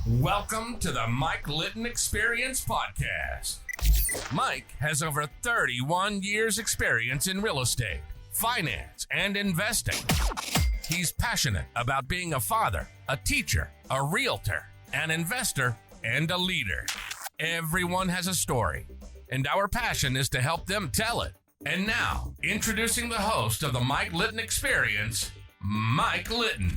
Welcome to the Mike Litton Experience Podcast. Mike has over 31 years experience in real estate, finance, and investing. He's passionate about being a father, a teacher, a realtor, an investor, and a leader. Everyone has a story, and our passion is to help them tell it. And now, introducing the host of the Mike Litton Experience, Mike Litton.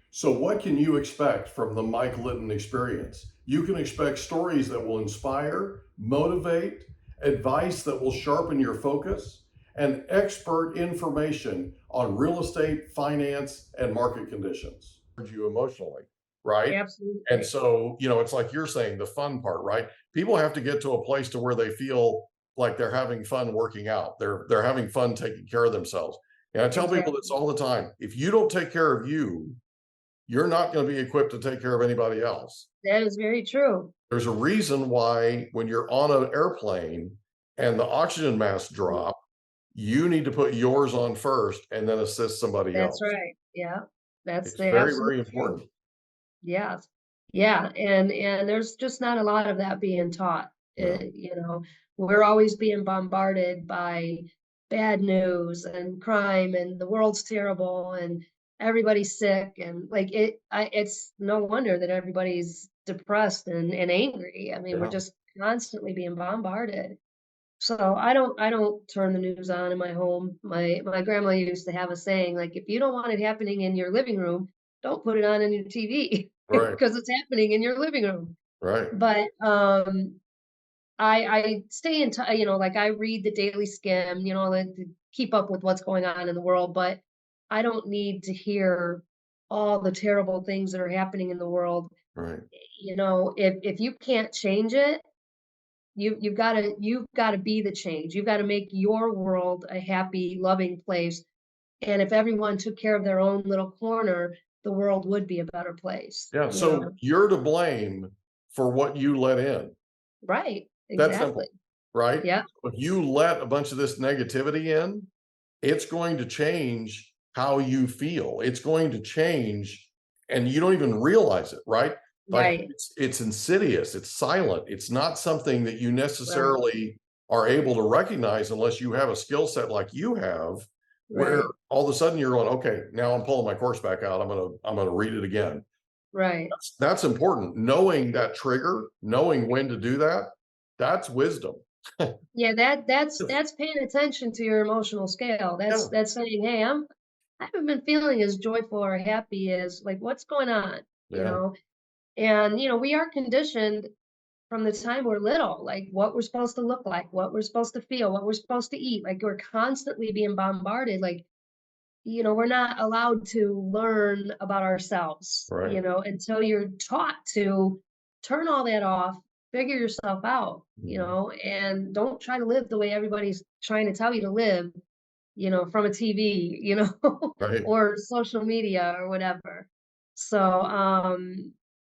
So what can you expect from the Mike Litton Experience? You can expect stories that will inspire, motivate, advice that will sharpen your focus, and expert information on real estate, finance, and market conditions. You emotionally, right? Absolutely. And so, it's like you're saying, the fun part, right? People have to get to a place to where they feel like they're having fun working out. They're having fun taking care of themselves. And I tell people this all the time. If you don't take care of you, you're not going to be equipped to take care of anybody else. That is very true. There's a reason why when you're on an airplane and the oxygen masks drop, you need to put yours on first and then assist somebody else. That's right. Yeah. That's It's very, very important. Yes. Yeah. And there's just not a lot of that being taught. No. We're always being bombarded by bad news and crime and the world's terrible and everybody's sick and it's no wonder that everybody's depressed and angry. I mean, we're just constantly being bombarded. So I don't turn the news on in my home. My grandma used to have a saying, like, if you don't want it happening in your living room, don't put it on in your TV. Right. Because it's happening in your living room. Right. But I stay in touch, I read the Daily Skim, to keep up with what's going on in the world, but I don't need to hear all the terrible things that are happening in the world. Right. If you can't change it, you've got to be the change. You've got to make your world a happy, loving place. And if everyone took care of their own little corner, the world would be a better place. Yeah. So you're to blame for what you let in. Right. That's Exactly. simple, right? Yeah. If you let a bunch of this negativity in, it's going to change how you feel. It's going to change and you don't even realize it, right? Right. It's insidious. It's silent. It's not something that you necessarily are able to recognize unless you have a skill set like you have, where all of a sudden you're going, okay, now I'm pulling my course back out. I'm gonna read it again. Right. That's important. Knowing that trigger, knowing when to do that, that's wisdom. Yeah, that's paying attention to your emotional scale. That's saying, hey, I haven't been feeling as joyful or happy as, like, what's going on, And we are conditioned from the time we're little, like what we're supposed to look like, what we're supposed to feel, what we're supposed to eat. Like, we're constantly being bombarded. Like, we're not allowed to learn about ourselves, until you're taught to turn all that off, figure yourself out, and don't try to live the way everybody's trying to tell you to live, from a TV, Right. or social media or whatever. So,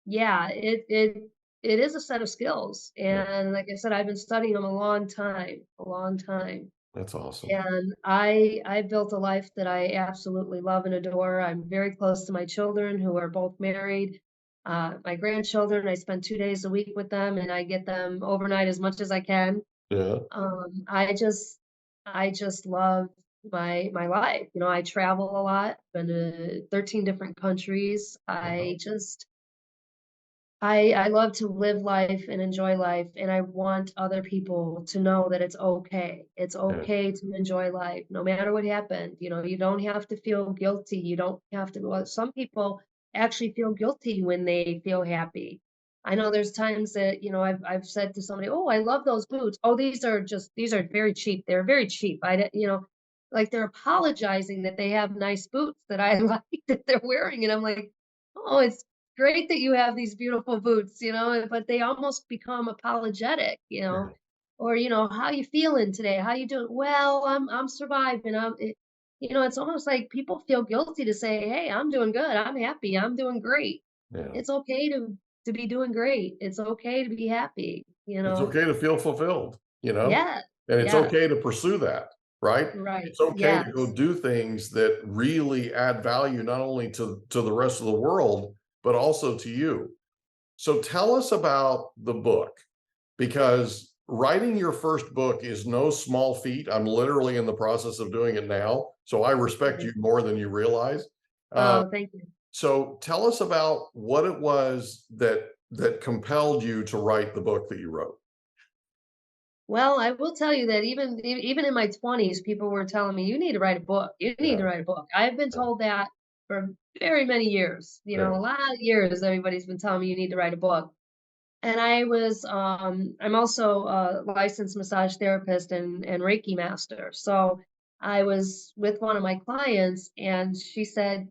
yeah, it is a set of skills. And like I said, I've been studying them a long time. That's awesome. And I built a life that I absolutely love and adore. I'm very close to my children, who are both married. My grandchildren, I spend 2 days a week with them, and I get them overnight as much as I can. Yeah. I just love my life. I travel a lot, been to 13 different countries. I love to live life and enjoy life, and I want other people to know that it's okay. It's okay to enjoy life, no matter what happened. You don't have to feel guilty. You don't have to. Well, some people actually feel guilty when they feel happy. I know there's times that I've said to somebody, "Oh, I love those boots. Oh, these are very cheap. They're very cheap. Like, they're apologizing that they have nice boots that I like that they're wearing," and I'm like, "Oh, it's great that you have these beautiful boots, but they almost become apologetic, or, how you feeling today? How you doing? Well, I'm surviving. It's almost like people feel guilty to say, hey, I'm doing good. I'm happy. I'm doing great. Yeah. It's okay to be doing great. It's okay to be happy, It's okay to feel fulfilled, Yeah. and it's okay to pursue that. right? Right. It's okay to go Yes. do things that really add value not only to the rest of the world, but also to you. So tell us about the book, because writing your first book is no small feat. I'm literally in the process of doing it now, so I respect you Right. more than you realize. Uh, Oh, thank you. so tell us about what it was that compelled you to write the book that you wrote. Well, I will tell you that even in my 20s, people were telling me, "You need to write a book. You need Yeah, to write a book." I've been yeah, told that for very many years. yeah, A lot of years, everybody's been telling me you need to write a book. And I'm also a licensed massage therapist and Reiki master. So I was with one of my clients and she said,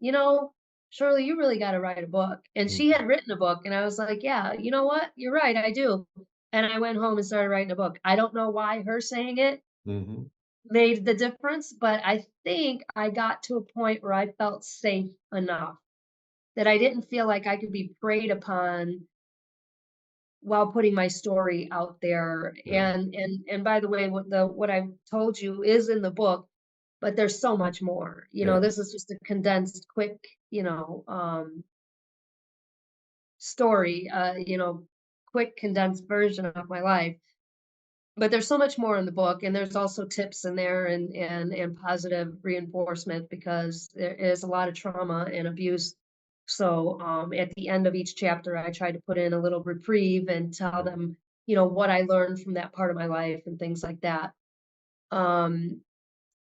Shirley, you really got to write a book. And she mhm, had written a book. And I was like, yeah, you know what? You're right. I do. And I went home and started writing a book. I don't know why her saying it mhm, made the difference, but I think I got to a point where I felt safe enough that I didn't feel like I could be preyed upon while putting my story out there. yeah, And by the way, what I told you is in the book, but there's so much more. yeah, This is just a condensed, quick, story, quick condensed version of my life. But there's so much more in the book, and there's also tips in there and positive reinforcement because there is a lot of trauma and abuse. So at the end of each chapter, I try to put in a little reprieve and tell yeah, them, what I learned from that part of my life and things like that. Um,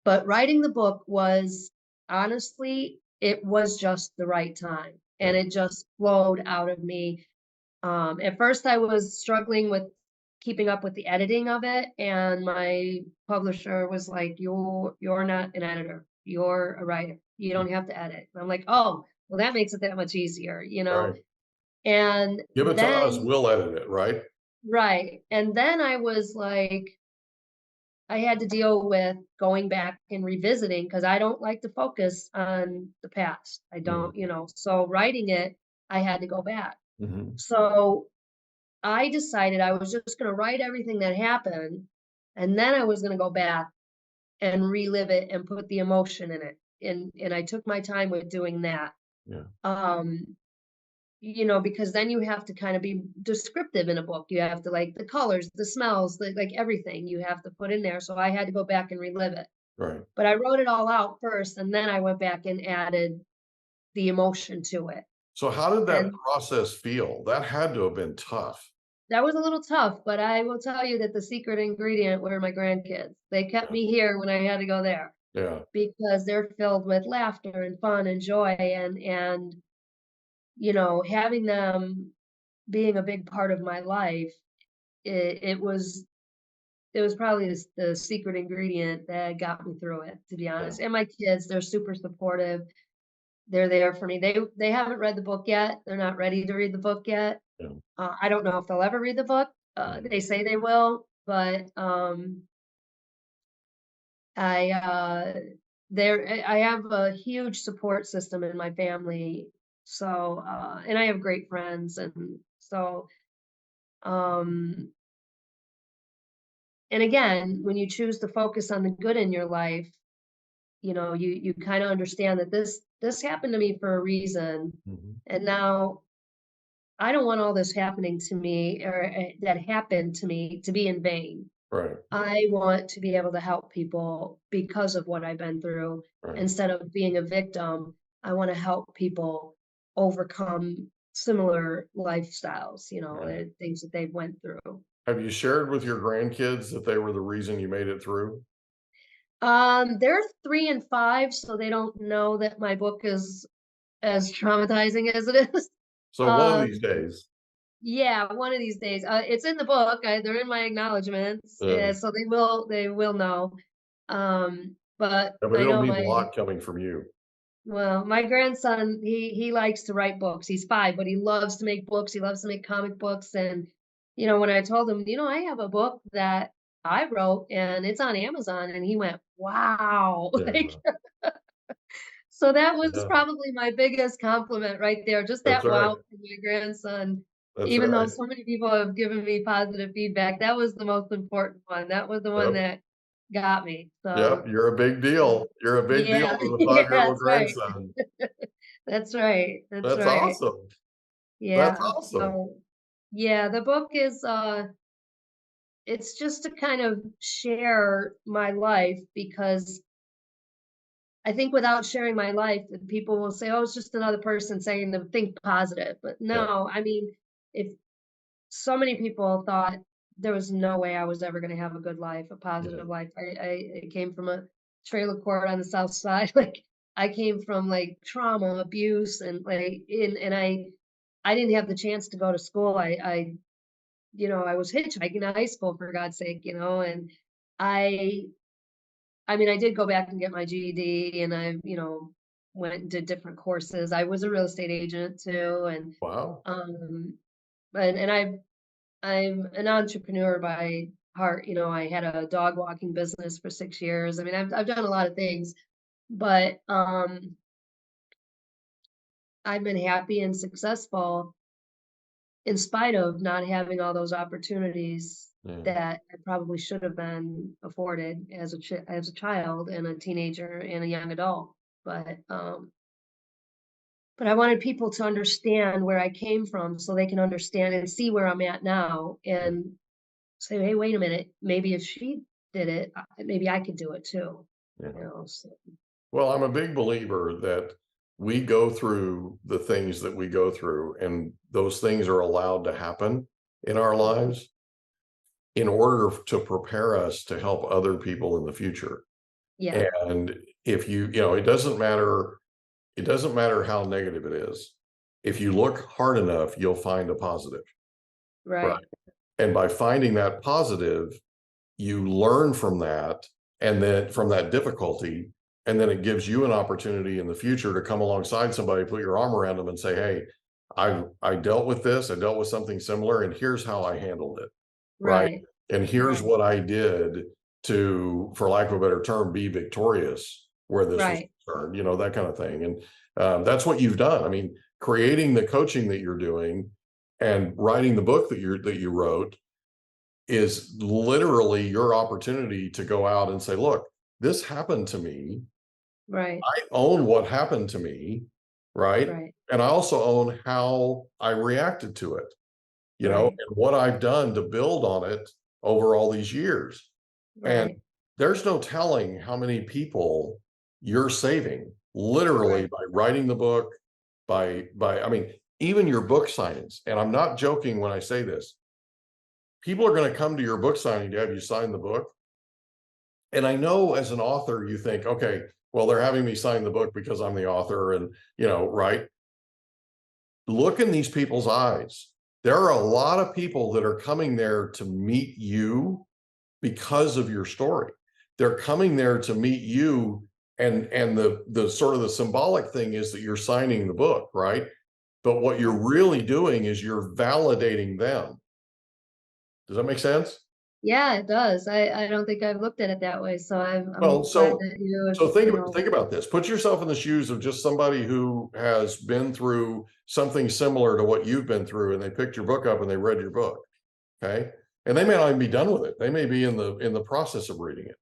but writing the book was honestly, it was just the right time, yeah, and it just flowed out of me. At first, I was struggling with keeping up with the editing of it, and my publisher was like, "You're not an editor. You're a writer. You mm, don't have to edit." And I'm like, "Oh, well, that makes it that much easier." right. And Give it to us, then, we'll edit it, right? right, and then I was like, I had to deal with going back and revisiting because I don't like to focus on the past. I Mm, don't. So writing it, I had to go back. mhm, So I decided I was just gonna write everything that happened, and then I was gonna go back and relive it and put the emotion in it, and I took my time with doing that. yeah, Um, because then you have to kind of be descriptive in a book. You have to like the colors, the smells, like everything you have to put in there. So I had to go back and relive it. right. But I wrote it all out first, and then I went back and added the emotion to it. So how did that And process feel? That had to have been tough. that was a little tough, but I will tell you that the secret ingredient were my grandkids. They kept Yeah, me here when I had to go there yeah, because they're filled with laughter and fun and joy and having them being a big part of my life, it was probably the secret ingredient that got me through it, to be yeah, honest. And my kids, they're super supportive. They're there for me. They haven't read the book yet. They're not ready to read the book yet. yeah, I don't know if they'll ever read the book. mhm, They say they will, but I I have a huge support system in my family. So and I have great friends, and so um and again, when you choose to focus on the good in your life, you kind of understand that this happened to me for a reason, mhm, and now I don't want all this happening to me or that happened to me to be in vain. right, I want to be able to help people because of what I've been through. right, Instead of being a victim, I want to help people overcome similar lifestyles, yeah. things that they've went through. Have you shared with your grandkids that they were the reason you made it through? They're 3 and 5, so they don't know that my book is as traumatizing as it is. So one of Um, these days, yeah, one of these days. It's in the book. They're in my acknowledgments, so they will know. But yeah, but I it'll know mean a my lot coming from you. well, my grandson, he likes to write books. He's 5, but he loves to make books. He loves to make comic books. And when I told him, I have a book that I wrote and it's on Amazon, and he went, "Wow!" Like, Yeah, so that was yeah, probably my biggest compliment right there. Just that's that right, wow from my grandson. that's Even though right. so many people have given me positive feedback, that was the most important one. That was the one Yep, that got me. So Yep, you're a big uh, deal. You're a big deal yeah, to the yeah, 5-year-old that's right. grandson. That's right. That's That's right. awesome. That's Yeah. awesome. So yeah, the book is it's just to kind of share my life because I think without sharing my life, then people will say, "Oh, it's just another person saying to think positive." But Yeah, no, I mean, if so many people thought there was no way I was ever going to have a good life, a yeah. positive life. I came from a trailer court on the south side. Like I came from like trauma, abuse, and like and I didn't have the chance to go to school. I was hitchhiking to high school for God's sake, and I I mean, I did go back and get my GED and went and did different courses. I was a real estate agent too, and Wow. um and I'm an entrepreneur by heart. I had a dog walking business for 6 years. I mean, I've done a lot of things, but I've been happy and successful in spite of not having all those opportunities Yeah. that I probably should have been afforded as a child and a teenager and a young adult. But I wanted people to understand where I came from so they can understand and see where I'm at now and say, "Hey, wait a minute, maybe if she did it, maybe I could do it too." Yeah. So Well, I'm a big believer that we go through the things that we go through, and those things are allowed to happen in our lives in order to prepare us to help other people in the future. yeah, And if it doesn't matter how negative it is. If you look hard enough, you'll find a positive, right? right, And by finding that positive, you learn from that, and then from that difficulty, and then it gives you an opportunity in the future to come alongside somebody, put your arm around them and say, "Hey, I dealt with this, I dealt with something similar, and here's how I handled it." Right? right, And here's right, what I did to, for lack of a better term, be victorious where this was right, concerned, that kind of thing. And that's what you've done. I mean, creating the coaching that you're doing and writing the book that you wrote is literally your opportunity to go out and say, look, this happened to me. right, I own what happened to me, right? right, And I also own how I reacted to it, right, and what I've done to build on it over all these years. And right, there's no telling how many people you're saving literally right, by writing the book, by I mean, even your book signings. And I'm not joking when I say this. People are going to come to your book signing to have you sign the book. And I know as an author, you think, okay, well, they're having me sign the book because I'm the author, and right? Look in these people's eyes. There are a lot of people that are coming there to meet you because of your story. They're coming there to meet you, and the sort of the symbolic thing is that you're signing the book, right? But what right. you're really doing is you're validating them. Does that make sense? Yeah, it does. I don't think I've looked at it that way. So I'm Well, glad so that you have, so think about this. Put yourself in the shoes of just somebody who has been through something similar to what you've been through, and they picked your book up and they read your book. Okay. And they may not even be done with it. They may be in the process of reading it.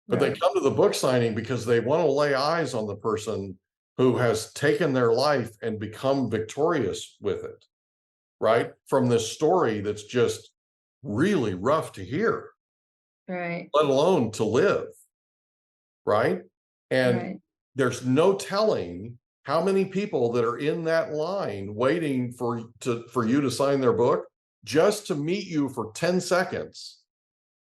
But they right, come to the book signing because they want to lay eyes on the person who has taken their life and become victorious with it, right? From this story that's just really rough to hear, right, let alone to live, right? And right. there's no telling how many people that are in that line waiting for you to sign their book just to meet you for 10 seconds,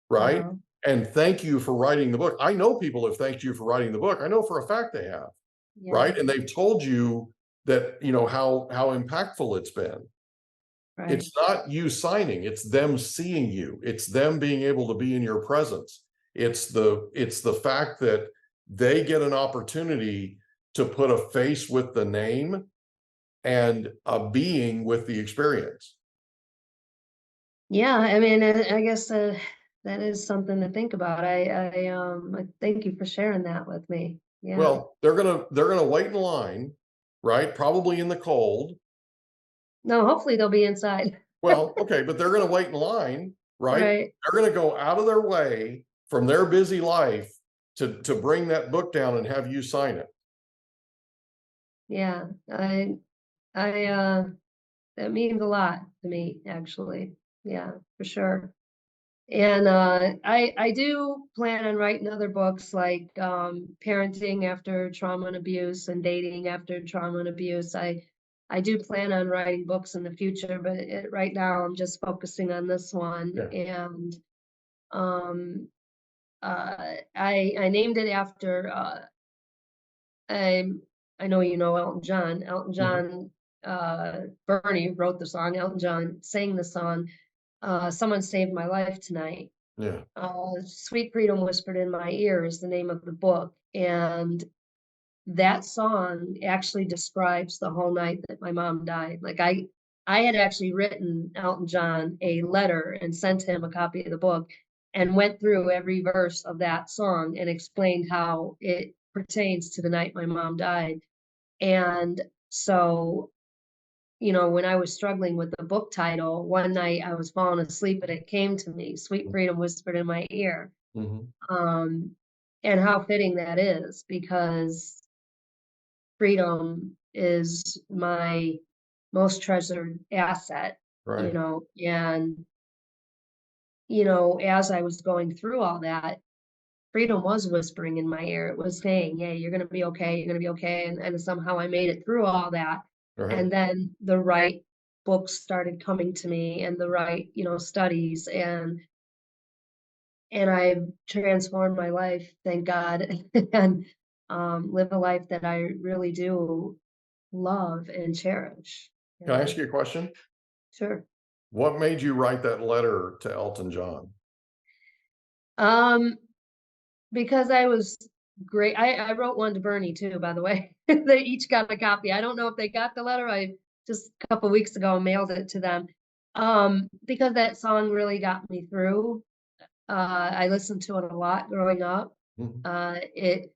right? Wow. And thank you for writing the book. I know people have thanked you for writing the book. I know for a fact they have, Yeah, right? And they've told you that, how impactful it's been. right. It's not you signing, it's them seeing you. It's them being able to be in your presence. It's the fact that they get an opportunity to put a face with the name and a being with the experience. Yeah, I mean, I guess that is something to think about. I thank you for sharing that with me. Yeah. Well, they're gonna wait in line, right? Probably in the cold. No, hopefully they'll be inside. Well, okay, but they're gonna wait in line, right? Right, They're gonna go out of their way from their busy life to bring that book down and have you sign it. Yeah, that means a lot to me, actually. Yeah, for sure. And I do plan on writing other books like parenting after trauma and abuse and dating after trauma and abuse. I do plan on writing books in the future, but right now I'm just focusing on this one. Yeah. And um, I named it after I I know you know Elton John. Elton John, Bernie wrote the song. Elton John sang the song. Someone saved my life tonight. Yeah. Sweet Freedom Whispered in My Ear is the name of the book. And that song actually describes the whole night that my mom died. Like I had actually written Elton John a letter and sent him a copy of the book and went through every verse of that song and explained how it pertains to the night my mom died. And so, when I was struggling with the book title, one night I was falling asleep and it came to me, Sweet Freedom Whispered in My Ear. Mhm. And how fitting that is, because freedom is my most treasured asset, Right. and, as I was going through all that, freedom was whispering in my ear. It was saying, "Hey, you're gonna be okay. You're gonna be okay." And somehow I made it through all that. Right. And then the right books started coming to me and the right, studies, and I've transformed my life, thank God, and live a life that I really do love and cherish. Can I ask you a question? Sure. What made you write that letter to Elton John? Um, because I was great. I wrote one to Bernie too, by the way. They each got a copy. I don't know if they got the letter. I just a couple weeks ago mailed it to them. Because that song really got me through. I listened to it a lot growing up. Mhm.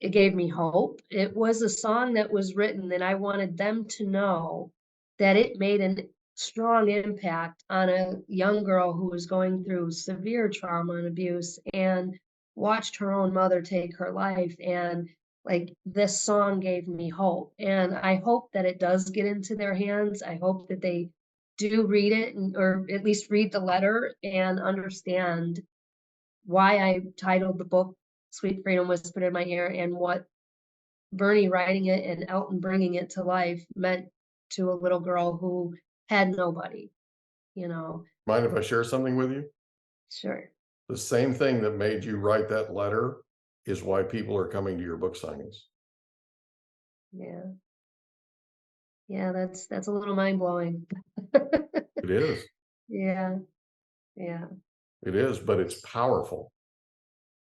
It gave me hope. It was a song that was written, and I wanted them to know that it made a strong impact on a young girl who was going through severe trauma and abuse and watched her own mother take her life. And like this song gave me hope. And I hope that it does get into their hands. I hope that they do read it or at least read the letter and understand why I titled the book Sweet Freedom Whispered in My Ear and what Bernie writing it and Elton bringing it to life meant to a little girl who had nobody, you know. Mind if I share something with you? Sure. The same thing that made you write that letter is why people are coming to your book signings. Yeah. Yeah, that's a little mind blowing. It is. Yeah. Yeah. It is, but it's powerful.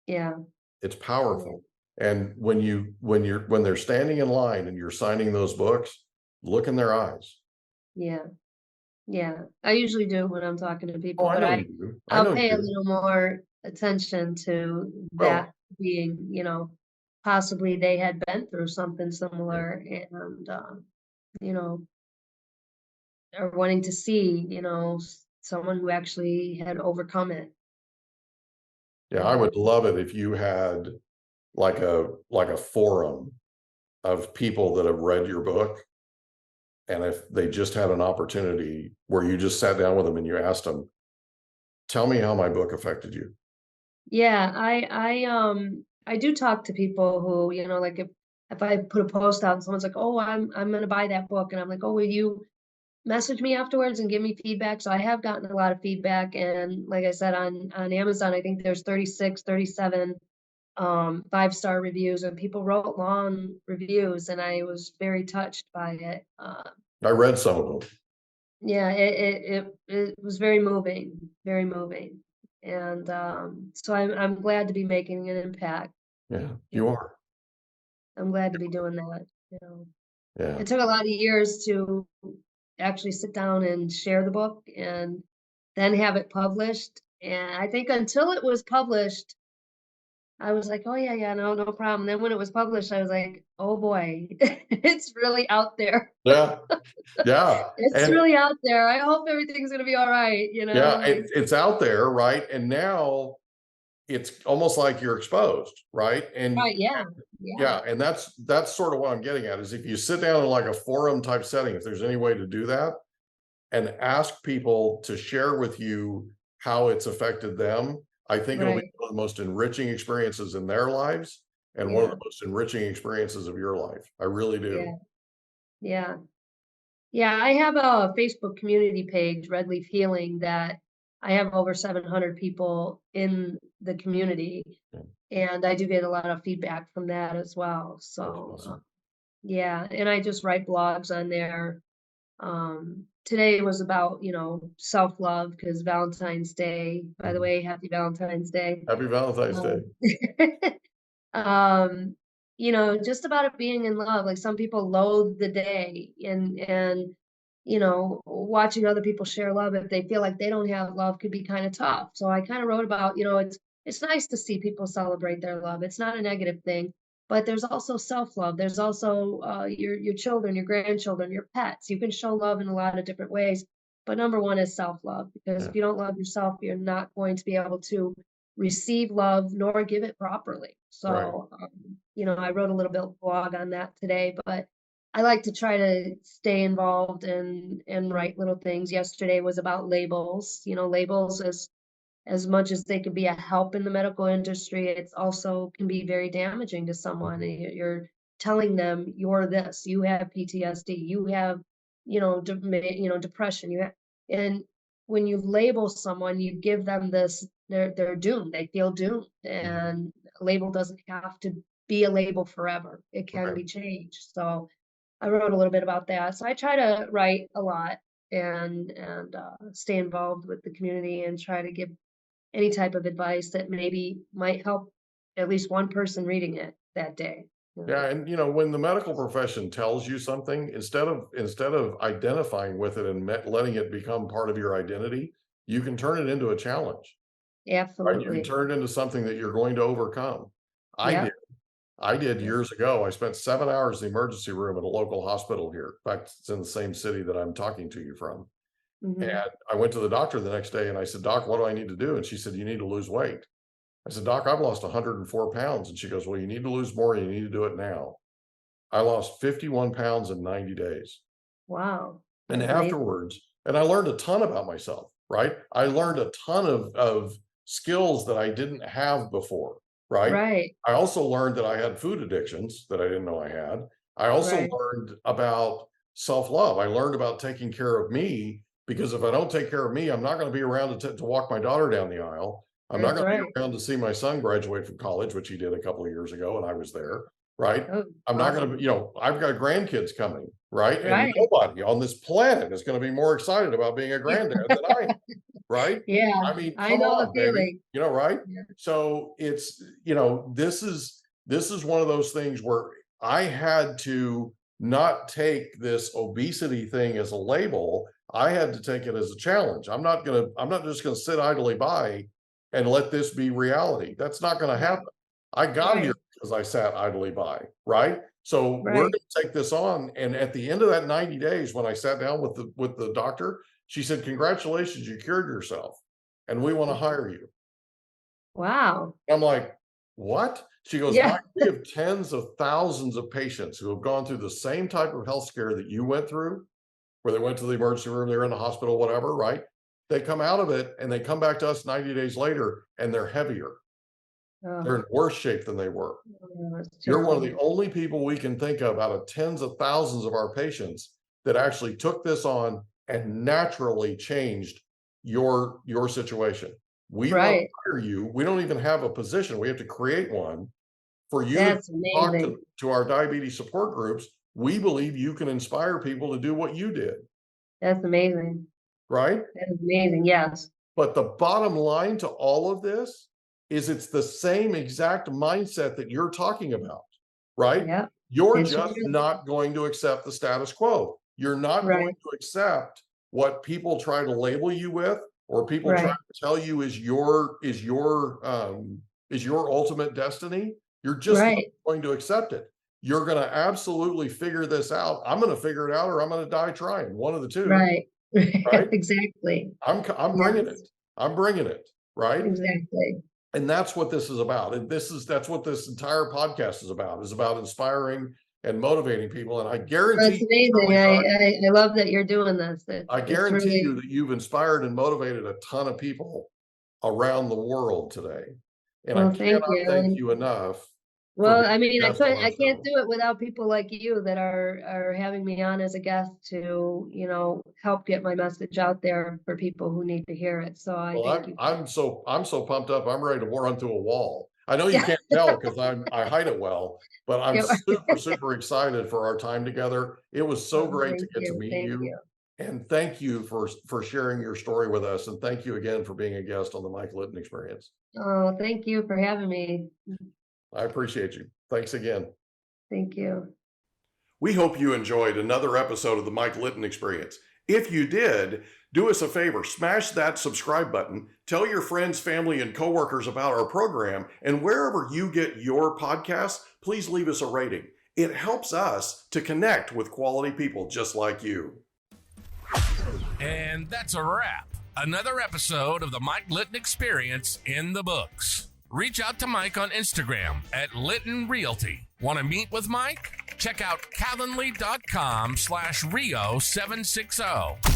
Yeah. It's powerful. And when they're standing in line and you're signing those books, look in their eyes. Yeah. Yeah. I usually do when I'm talking to people, Oh, I but know you do. I I'll know pay you a do. little more attention to Well, that being, possibly they had been through something yeah, similar and, you know, are wanting to see, someone who actually had overcome it. yeah, I would love it if you had like a forum of people that have read your book. And if they just had an opportunity where you just sat down with them and you asked them, tell me how my book affected you. Yeah, I do talk to people who, like if I put a post out and someone's like, "Oh, I'm gonna buy that book," and I'm like, "Oh, will you message me afterwards and give me feedback?" So I have gotten a lot of feedback, and like I said, on Amazon, I think there's 36, 37 5-star reviews, and people wrote long reviews, and I was very touched by it. I read some of them. Yeah, it was very moving, and so I'm glad to be making an impact. Yeah, Yeah, you are. I'm glad to be doing that. You know, Yeah. it took a lot of years to actually sit down and share the book and then have it published. And I think until it was published, I was like, "Oh, yeah, yeah, no, no problem." Then when it was published, I was like, "Oh boy, it's really out there. Yeah. Yeah. It's And really out there. I hope everything's gonna be all right," yeah, like it's out there, right? And now it's almost like you're exposed, right? And Right, yeah, yeah, and that's sort of what I'm getting at, is if you sit down in like a forum type setting, if there's any way to do that, and ask people to share with you how it's affected them, I think it'll be right, one of the most enriching experiences in their lives and one of yeah, the most enriching experiences of your life. I really do. yeah, yeah. Yeah, I have a Facebook community page, Red Leaf Healing, that I have over 700 people in the community, Yeah, and I do get a lot of feedback from that as well. that's So, awesome. yeah, and I just write blogs on there. Today was about, self-love because Valentine's Day. By the Mhm. way, happy Valentine's Day. Happy Valentine's Day. Um, um, just about it being in love. Like some people loathe the day and watching other people share love if they feel like they don't have love could be kind of tough. So I kind of wrote about, it's nice to see people celebrate their love. It's not a negative thing, but there's also self-love. There's also your children, your grandchildren, your pets. You can show love in a lot of different ways. But number one is self-love, because Yeah, if you don't love yourself, you're not going to be able to receive love nor give it properly. right. So, I wrote a little bit of blog on that today, but I like to try to stay involved and write little things. Yesterday was about labels. Labels, as much as they could be a help in the medical industry, it's also can be very damaging to someone. Mhm. And you're telling them you're this, you have PTSD, you have, depression, and when you label someone, you give them this, they're doomed. They feel doomed, Mhm. and a label doesn't have to be a label forever. It can Okay. be changed. So I wrote a little bit about that. So I try to write a lot and stay involved with the community and try to give any type of advice that maybe might help at least one person reading it that day. Yeah, and when the medical profession tells you something, instead of identifying with it and letting it become part of your identity, you can turn it into a challenge, right? You can Absolutely. turn it into something that you're going to overcome. I did. Yep. I did Yep. years ago. I spent 7 hours in the emergency room at a local hospital here. In fact, it's in the same city that I'm talking to you from. And Mhm. I went to the doctor the next day and I said, "Doc, what do I need to do?" And she said, "You need to lose weight." I said, "Doc, I've lost 104 pounds." And she goes, "Well, you need to lose more and you need to do it now." I lost 51 pounds in 90 days. Wow. And That's amazing. afterwards, and I learned a ton about myself, right? I learned a ton of skills that I didn't have before, right? Right. I also learned that I had food addictions that I didn't know I had. I also Right. learned about self-love. I learned about taking care of me, because if I don't take care of me, I'm not going to be around to walk my daughter down the aisle. I'm not That's going to be right. around to see my son graduate from college, which he did a couple of years ago, and I was there, right? Oh, I'm not going to awesome. be, I've got grandkids coming, right? And Right. nobody on this planet is going to be more excited about being a granddad than I am, right? Yeah, I mean, I come know the on, baby, feeling. right? Yeah. So it's, this is one of those things where I had to not take this obesity thing as a label. I had to take it as a challenge. I'm not just gonna sit idly by and let this be reality. That's not gonna Right. happen. I got here Right. because I sat idly by, right? So we're Right. gonna take this on. And at the end of that 90 days, when I sat down with the doctor, she said, "Congratulations, you cured yourself, and we want to hire you." Wow. I'm like, "What?" She goes, Yeah. "Mike, we have tens of thousands of patients who have gone through the same type of health scare that you went through, where they went to the emergency room, they're in the hospital, whatever, right? They come out of it and they come back to us 90 days later and they're heavier. Oh, They're in worse shape than they were. that's You're one of the terrible. only people we can think of out of tens of thousands of our patients that actually took this on and naturally changed your situation. We want Right. to hire you. We don't even have a position. We have to create one for you to That's talk amazing. to our diabetes support groups. We believe you can inspire people to do what you did, That's amazing. right? That is amazing. Yes. But the bottom line to all of this is it's the same exact mindset that you're talking about, right? Yep. You're It sure just is. not going to accept the status quo. You're not going Right. to accept what people try to label you with, or people try Right. to tell you is your ultimate destiny. You're just not Right. going to accept it. You're going to absolutely figure this out. I'm going to figure it out, or I'm going to die trying. One of the two, Right. right? Exactly. I'm bringing Yes. it. I'm bringing it, right? Exactly. And that's what this is about. And that's what this entire podcast is about inspiring and motivating people. And I guarantee That's amazing. I love that you're doing this. I guarantee you that you've inspired and motivated a ton of people around the world today. And I cannot thank you enough. Well, I mean, I can't do it without people like you that are having me on as a guest to, you know, help get my message out there for people who need to hear it. So I'm so pumped up. I'm ready to run through a wall. I know you can't tell because I hide it well, but I'm super excited for our time together. It was so great to get to meet you. And thank you for sharing your story with us. And thank you again for being a guest on the Mike Litton Experience. Oh, thank you for having me. I appreciate you. Thanks again. Thank you. We hope you enjoyed another episode of the Mike Litton Experience. If you did, do us a favor, smash that subscribe button, tell your friends, family, and coworkers about our program, and wherever you get your podcasts, please leave us a rating. It helps us to connect with quality people just like you. And that's a wrap. Another episode of the Mike Litton Experience in the books. Reach out to Mike on Instagram at Litton Realty. Want to meet with Mike? Check out calendly.com/Rio760.